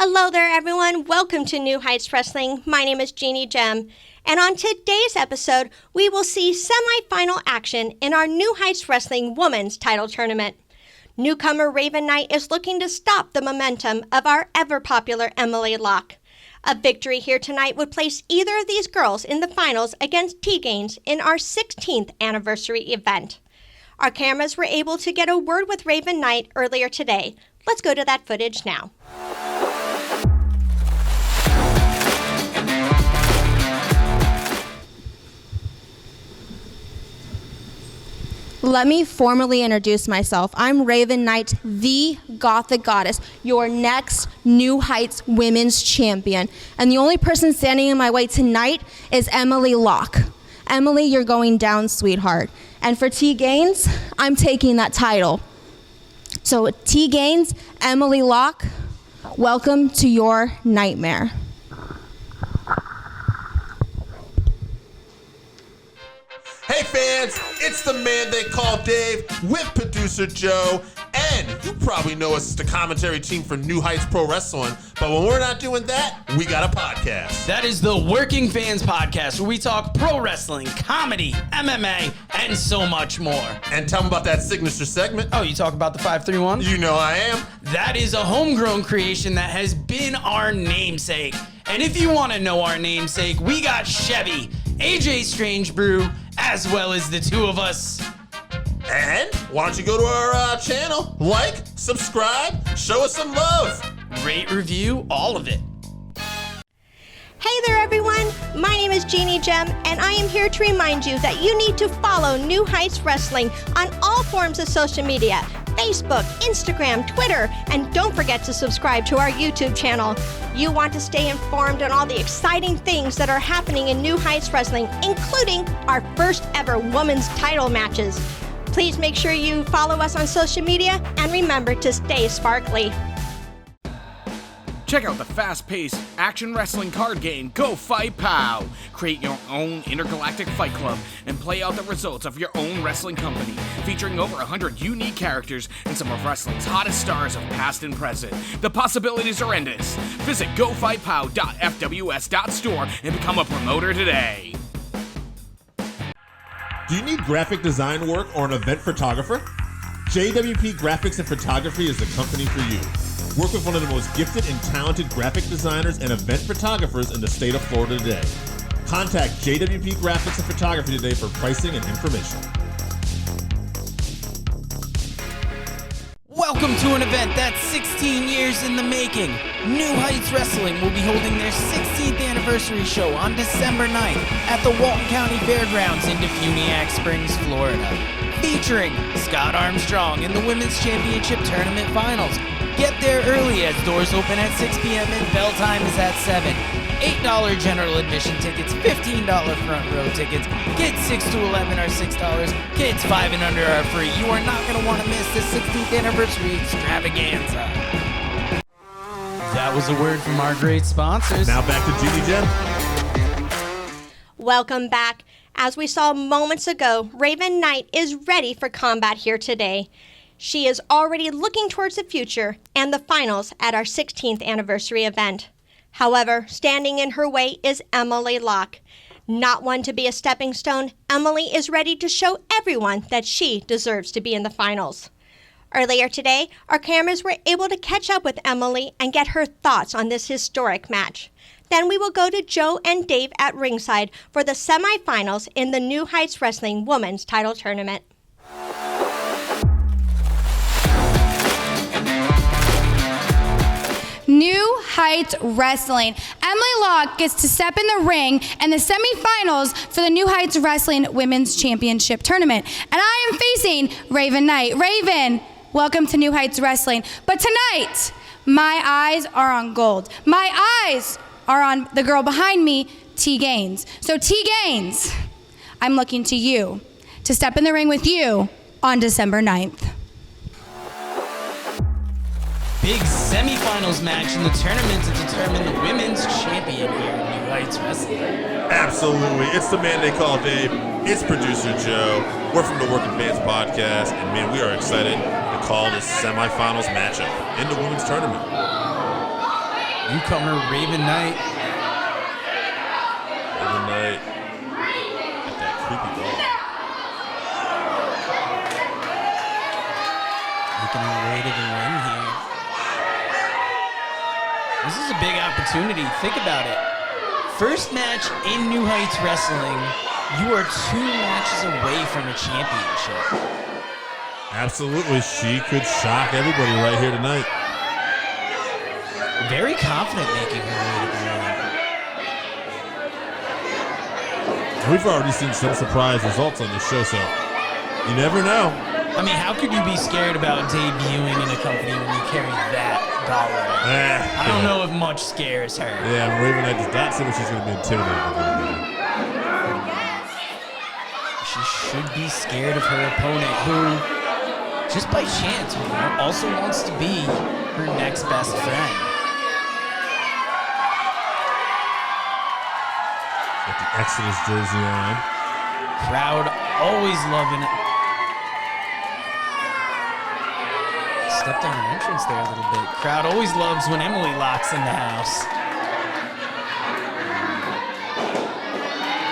Hello there, everyone. Welcome to New Heights Wrestling. My name is Jeannie Gem, and on today's episode, we will see semi-final action in our New Heights Wrestling Women's Title Tournament. Newcomer Ravyn Knight is looking to stop the momentum of our ever-popular Emily Locke. A victory here tonight would place either of these girls in the finals against T-Gainz in our 16th anniversary event. Our cameras were able to get a word with Ravyn Knight earlier today. Let's go to that footage now. Let me formally introduce myself. I'm Ravyn Knight, the Gothic Goddess, your next New Heights Women's Champion. And the only person standing in my way tonight is Emily Locke. Emily, you're going down, sweetheart. And for T-Gainz, I'm taking that title. So T-Gainz, Emily Locke, welcome to your nightmare. Hey fans, it's the man they call Dave with producer Joe, and you probably know us as the commentary team for New Heights Pro Wrestling, but when we're not doing that, we got a podcast. That is the Working Fans Podcast, where we talk pro wrestling, comedy, MMA, and so much more. And tell them about that signature segment. Oh, you talk about the 531? You know I am. That is a homegrown creation that has been our namesake. And if you want to know our namesake, we got Chevy, AJ Strange Brew, as well as the two of us. And why don't you go to our channel, like, subscribe, show us some love. Rate, review, all of it. Hey there, everyone. My name is Jeannie Gem, and I am here to remind you that you need to follow New Heights Wrestling on all forms of social media: Facebook, Instagram, Twitter, and don't forget to subscribe to our YouTube channel. You want to stay informed on all the exciting things that are happening in New Heights Wrestling, including our first ever women's title matches. Please make sure you follow us on social media, and remember to stay sparkly. Check out the fast-paced action wrestling card game, Go Fight Pow! Create your own intergalactic fight club and play out the results of your own wrestling company, featuring over 100 unique characters and some of wrestling's hottest stars of past and present. The possibilities are endless. Visit gofightpow.fws.store and become a promoter today. Do you need graphic design work or an event photographer? JWP Graphics and Photography is the company for you. Work with one of the most gifted and talented graphic designers and event photographers in the state of Florida today. Contact JWP Graphics and Photography today for pricing and information. Welcome to an event that's 16 years in the making. New Heights Wrestling will be holding their 16th anniversary show on December 9th at the Walton County Fairgrounds in DeFuniak Springs, Florida. Featuring Scott Armstrong in the Women's Championship Tournament Finals. Get there early as doors open at 6 p.m. and bell time is at 7. $8 general admission tickets, $15 front row tickets. Kids 6 to 11 are $6. Kids 5 and under are free. You are not going to want to miss this 16th anniversary extravaganza. That was a word from our great sponsors. Now back to Jeannie Gem. Welcome back. As we saw moments ago, Ravyn Knight is ready for combat here today. She is already looking towards the future and the finals at our 16th anniversary event. However, standing in her way is Emily Locke. Not one to be a stepping stone, Emily is ready to show everyone that she deserves to be in the finals. Earlier today, our cameras were able to catch up with Emily and get her thoughts on this historic match. Then we will go to Joe and Dave at ringside for the semifinals in the New Heights Wrestling Women's Title Tournament. New Heights Wrestling. Emily Locke gets to step in the ring in the semifinals for the New Heights Wrestling Women's Championship Tournament. And I am facing Ravyn Knight. Ravyn, welcome to New Heights Wrestling. But tonight, my eyes are on gold. My eyes are on the girl behind me, T-Gainz. So T-Gainz, I'm looking to you to step in the ring with you on December 9th. Big semifinals match in the tournament to determine the women's champion here in New Heights Wrestling. Absolutely. It's the man they call Dave. It's producer Joe. We're from the Working Fans Podcast, and man, we are excited to call this semifinals matchup in the women's tournament. Newcomer Ravyn Knight. Ravyn Knight. Got that creepy doll. Making her way to the ring here. This is a big opportunity. Think about it. First match in New Heights Wrestling. You are 2 matches away from a championship. Absolutely. She could shock everybody right here tonight. Very confident making her way to the ring. We've already seen some surprise results on this show, so you never know. I mean, how could you be scared about debuting in a company when you carry that dollar? I don't know if much scares her. Yeah, Ravyn Knight does not seem like she's going to be intimidated. She should be scared of her opponent, who, just by chance, also wants to be her next best friend. Got the Exodus jersey on. Crowd always loving it. Stepped on her entrance there a little bit. Crowd always loves when Emily Locke's in the house.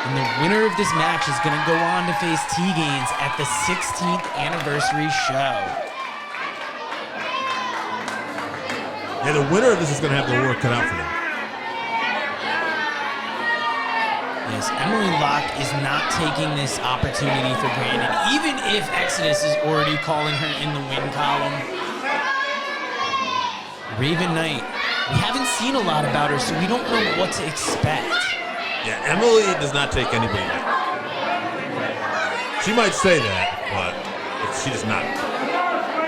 And the winner of this match is going to go on to face T-Gainz at the 16th anniversary show. Yeah, the winner of this is going to have the work cut out for them. Yes, Emily Locke is not taking this opportunity for granted, even if Exodus is already calling her in the win column. Ravyn Knight, we haven't seen a lot about her, so we don't know what to expect. Yeah, Emily does not take anybody out. She might say that, but she does not.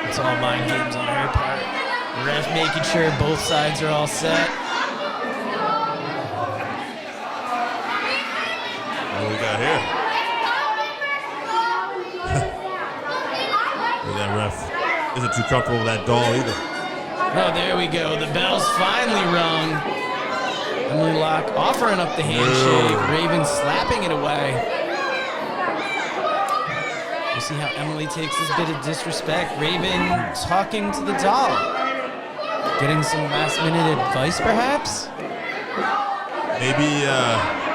It's all mind games on her part. The ref making sure both sides are all set. What do we got here? That ref isn't too comfortable with that doll either. Oh, there we go. The bell's finally rung. Emily Locke offering up the handshake. Ravyn slapping it away. We'll see how Emily takes this bit of disrespect. Ravyn talking to the doll. Getting some last minute advice, perhaps? Maybe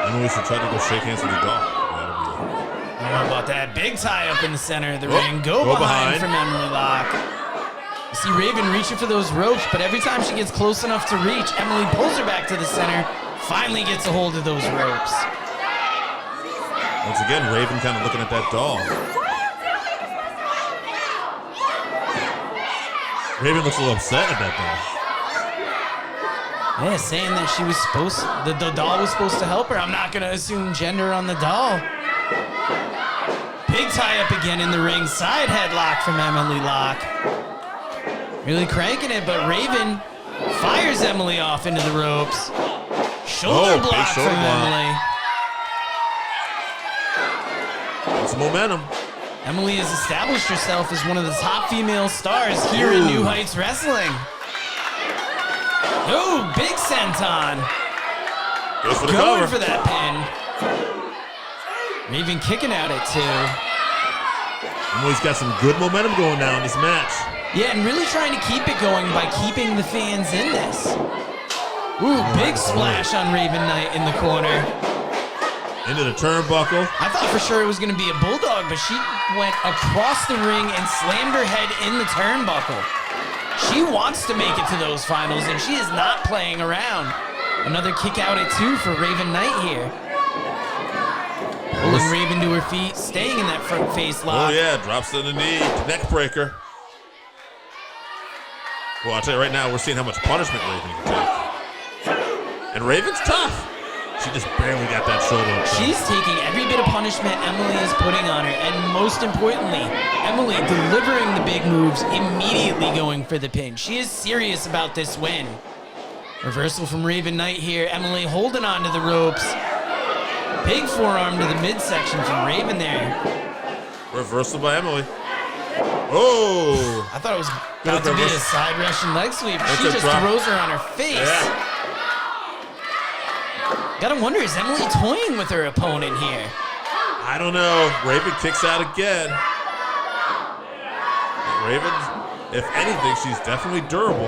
Emily should try to go shake hands with the doll. I don't know about that. Big tie up in the center of the ring. Go behind from Emily Locke. You see Ravyn reaching for those ropes, but every time she gets close enough to reach, Emily pulls her back to the center, finally gets a hold of those ropes. Once again, Ravyn kind of looking at that doll. Ravyn looks a little upset at that doll. Yeah, saying that she was the doll was supposed to help her. I'm not going to assume gender on the doll. Big tie up again in the ring. Side headlock from Emily Locke. Really cranking it, but Ravyn fires Emily off into the ropes. Shoulder block from Emily. Some momentum. Emily has established herself as one of the top female stars here in New Heights Wrestling. Oh, big senton. Goes for the Going cover. for that pin. Ravyn kicking at it too. Emily's got some good momentum going now in this match. Yeah, and really trying to keep it going by keeping the fans in this. Ooh, big splash on Ravyn Knight in the corner. Into the turnbuckle. I thought for sure it was going to be a bulldog, but she went across the ring and slammed her head in the turnbuckle. She wants to make it to those finals, and she is not playing around. Another kick out at 2 for Ravyn Knight here. Pulling Ravyn to her feet, staying in that front face lock. Oh yeah, drops to the knee, neck breaker. Well, I'll tell you right now, we're seeing how much punishment Ravyn can take. And Ravyn's tough. She just barely got that shoulder up. She's taking every bit of punishment Emily is putting on her, and most importantly, Emily delivering the big moves, immediately going for the pin. She is serious about this win. Reversal from Ravyn Knight here. Emily holding on to the ropes. Big forearm to the midsection from Ravyn there. Reversal by Emily. Oh! I thought it was about to be a side Russian leg sweep. She just throws her on her face. Yeah. Gotta wonder, is Emily toying with her opponent here? I don't know. Ravyn kicks out again. Ravyn, if anything, she's definitely durable.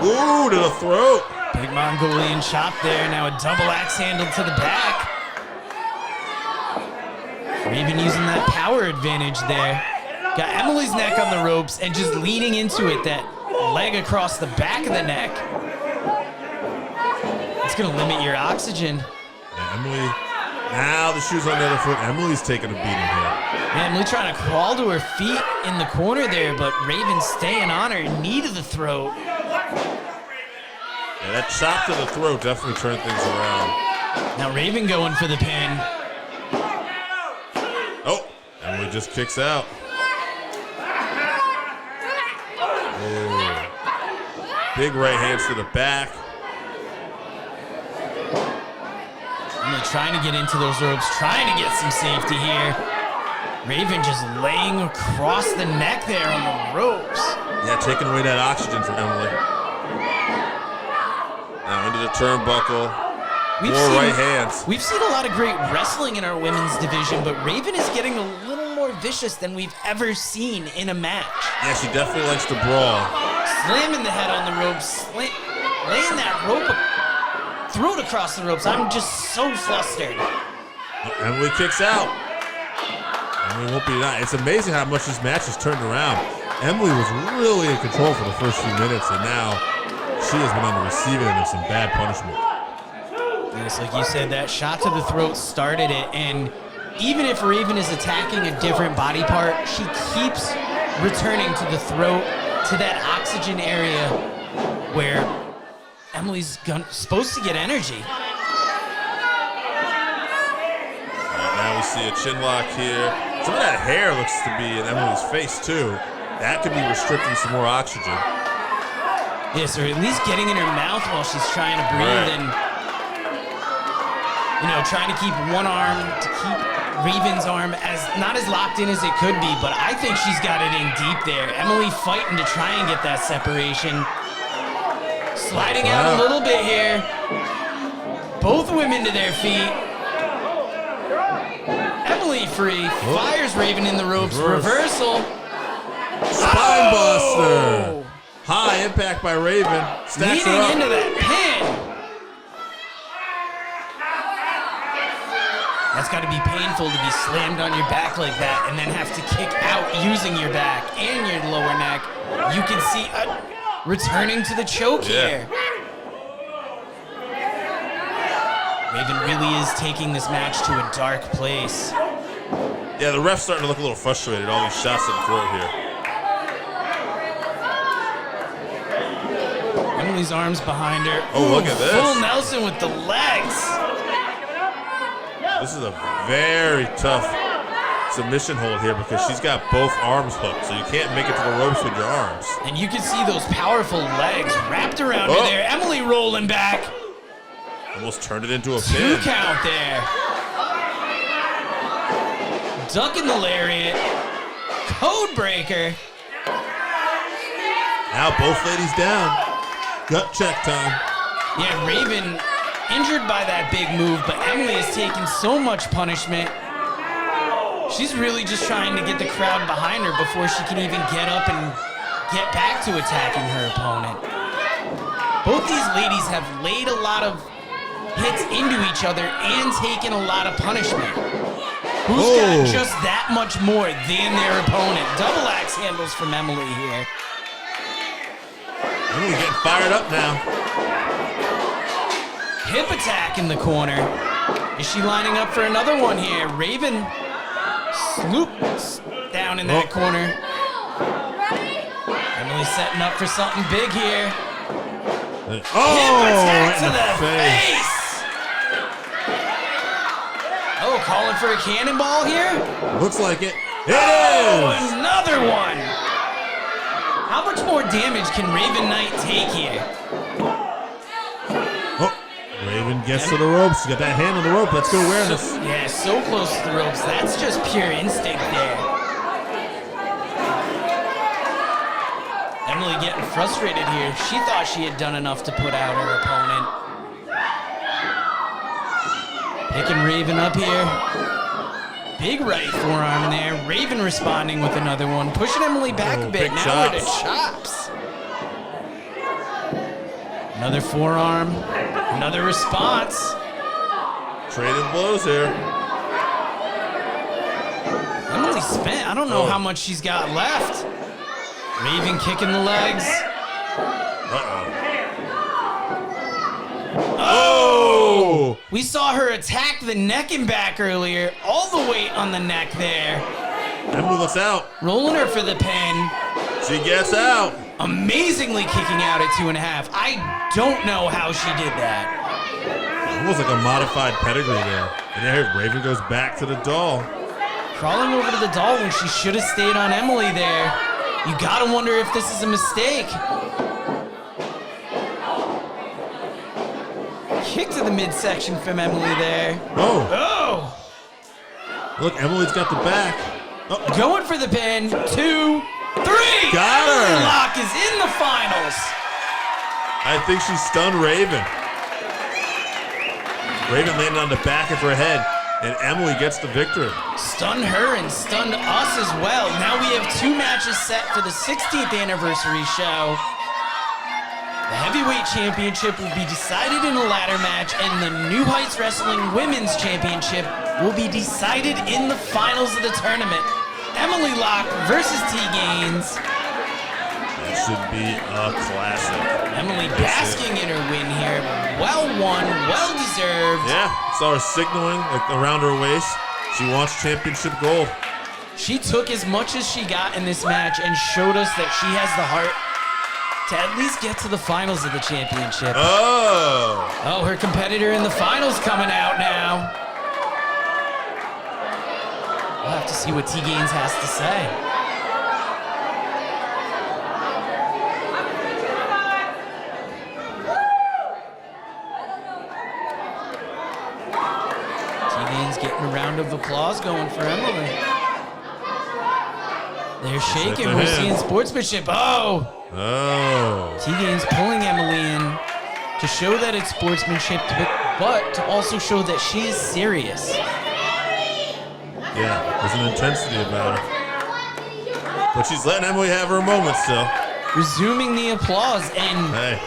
Ooh, to the throat. Big Mongolian chop there. Now a double axe handle to the back. Ravyn using that power advantage there. Got Emily's neck on the ropes and just leaning into it. That leg across the back of the neck. It's going to limit your oxygen. Yeah, Emily, now the shoe's on the other foot. Emily's taking a beating here. Yeah, Emily trying to crawl to her feet in the corner there, but Ravyn staying on her, knee to the throat. Yeah, that chop to the throat definitely turned things around. Now Ravyn going for the pin. Oh, Emily just kicks out. Oh. Big right hands to the back. Emily trying to get into those ropes, trying to get some safety here. Ravyn just laying across the neck there on the ropes. Yeah, taking away that oxygen from Emily. Now into the turnbuckle. More right hands. We've seen a lot of great wrestling in our women's division, but Ravyn is getting a little more vicious than we've ever seen in a match. Yeah, she definitely likes to brawl. Slamming the head on the ropes, laying that rope, throat across the ropes. I'm just so flustered. Emily kicks out. Emily won't be denied. It's amazing how much this match has turned around. Emily was really in control for the first few minutes, and now she has been on the receiving end of some bad punishment. Yes, like you said, that shot to the throat started it, and even if Ravyn is attacking a different body part, she keeps returning to the throat, to that oxygen area where Emily's supposed to get energy. Now we see a chin lock here. Some of that hair looks to be in Emily's face too. That could be restricting some more oxygen. Yes, or at least getting in her mouth while she's trying to breathe and, you know, trying to keep one arm, to keep Ravyn's arm not as locked in as it could be, but I think she's got it in deep there. Emily fighting to try and get that separation. Sliding out a little bit here. Both women to their feet. Emily free, fires Ravyn in the ropes, reversal. Spine buster. High impact by Ravyn. Stacks Leaning her up. into that pin. That's got to be painful to be slammed on your back like that and then have to kick out using your back and your lower neck. You can see returning to the choke here. Ravyn really is taking this match to a dark place. Yeah, the ref's starting to look a little frustrated. All these shots to the throat here. Emily's arms behind her. Oh, look at this. Full Nelson with the legs. This is a very tough submission hold here because she's got both arms hooked, so you can't make it to the ropes with your arms. And you can see those powerful legs wrapped around her there. Emily rolling back. Almost turned it into a 2 pin. count there. Ducking the lariat. Code breaker. Now both ladies down. Gut check time. Yeah, Ravyn injured by that big move, but Emily has taken so much punishment. She's really just trying to get the crowd behind her before she can even get up and get back to attacking her opponent. Both these ladies have laid a lot of hits into each other and taken a lot of punishment. Who's got just that much more than their opponent? Double axe handles from Emily here. Emily getting fired up now. Hip attack in the corner. Is she lining up for another one here? Ravyn sloops down in that corner. Emily setting up for something big here. Hip attack to the face. Oh, calling for a cannonball here? Looks like it. Another one. How much more damage can Ravyn Knight take here? Ravyn gets to the ropes. She got that hand on the rope. That's good awareness. So close to the ropes. That's just pure instinct there. Emily getting frustrated here. She thought she had done enough to put out her opponent. Picking Ravyn up here. Big right forearm there. Ravyn responding with another one. Pushing Emily back a bit. Now we're to chops. Another forearm. Another response. Trading blows here. Emily spent. I don't know how much she's got left. Ravyn kicking the legs. Oh! We saw her attack the neck and back earlier. All the weight on the neck there. Emily looks out. Rolling her for the pin. She gets out. Amazingly kicking out at 2.5. I don't know how she did that. Almost like a modified pedigree there. And there, Ravyn goes back to the doll. Crawling over to the doll when she should have stayed on Emily there. You gotta wonder if this is a mistake. Kick to the midsection from Emily there. Oh. Look, Emily's got the back. Oh. Going for the pin. 2, 3. Got her. Locke is in the finals. I think she stunned Ravyn. Ravyn landed on the back of her head, and Emily gets the victory. Stunned her and stunned us as well. Now we have 2 matches set for the 16th anniversary show. The heavyweight championship will be decided in a ladder match, and the New Heights Wrestling Women's Championship will be decided in the finals of the tournament. Emily Locke versus T-Gainz. That should be a classic. Emily basking in her win here. Well won, well deserved. Yeah, saw her signaling like around her waist. She wants championship gold. She took as much as she got in this match and showed us that she has the heart to at least get to the finals of the championship. Oh, her competitor in the finals coming out now. We'll have to see what T-Gainz has to say. T-Gainz getting a round of applause going for Emily. They're shaking. We're seeing sportsmanship. Oh! T-Gainz pulling Emily in to show that it's sportsmanship, but to also show that she is serious. Yeah, there's an intensity about her. But she's letting Emily have her moment still. Resuming the applause, and hey,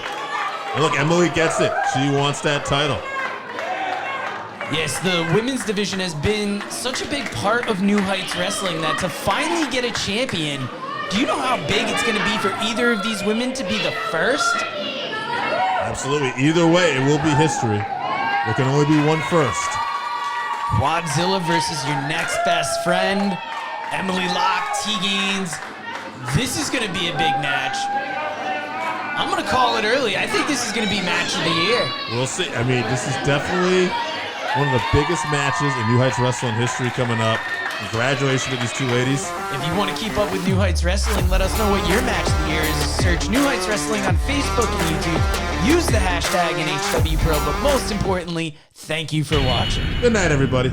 look, Emily gets it. She wants that title. Yes, the women's division has been such a big part of New Heights Wrestling that to finally get a champion, do you know how big it's going to be for either of these women to be the first? Absolutely. Either way, it will be history. There can only be one first. Quadzilla versus your next best friend, Emily Locke, T-Gainz. This is going to be a big match. I'm going to call it early. I think this is going to be match of the year. We'll see. I mean, this is definitely one of the biggest matches in New Heights Wrestling history coming up. Congratulations to these two ladies. If you want to keep up with New Heights Wrestling, let us know what your match of the year is. Search New Heights Wrestling on Facebook and YouTube. Use the hashtag NHW Pro, but most importantly, thank you for watching. Good night, everybody.